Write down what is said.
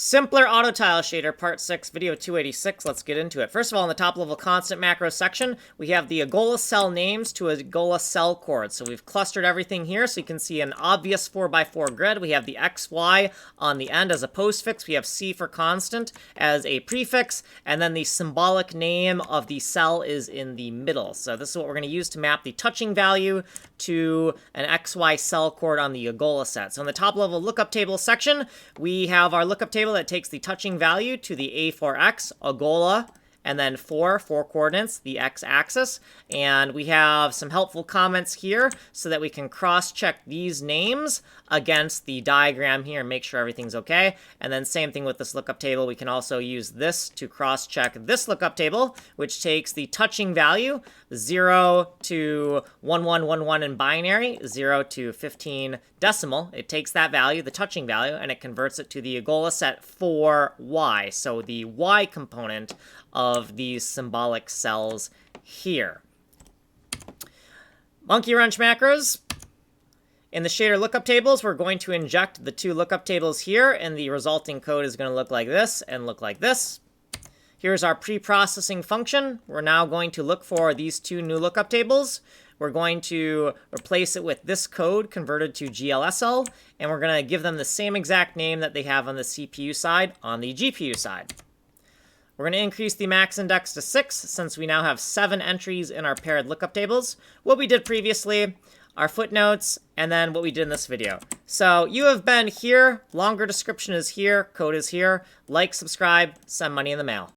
Simpler auto tile shader, part 6, video 286. Let's get into it. First of all, in the top level constant macro section, we have the Agola cell names to Agola cell chord. So we've clustered everything here so you can see an obvious 4x4 grid. We have the XY on the end as a postfix. We have C for constant as a prefix. And then the symbolic name of the cell is in the middle. So this is what we're going to use to map the touching value to an XY cell chord on the Agola set. So in the top level lookup table section, we have our lookup table that takes the touching value to the A4X, Agola, and then 4 coordinates, the x-axis. And we have some helpful comments here so that we can cross-check these names against the diagram here and make sure everything's okay. And then same thing with this lookup table. We can also use this to cross-check this lookup table, which takes the touching value 0 to 1111 in binary, 0 to 15 decimal. It takes that value, the touching value, and it converts it to the Agola set for Y. So the Y component of these symbolic cells here. Monkey wrench macros. In the shader lookup tables, we're going to inject the two lookup tables here, and the resulting code is going to look like this and look like this. Here's our pre-processing function. We're now going to look for these two new lookup tables. We're going to replace it with this code converted to GLSL, and we're going to give them the same exact name that they have on the CPU side on the GPU side. We're going to increase the max index to 6 since we now have 7 entries in our paired lookup tables. What we did previously, our footnotes, and then what we did in this video. So you have been here. Longer description is here. Code is here. Like, subscribe, send money in the mail.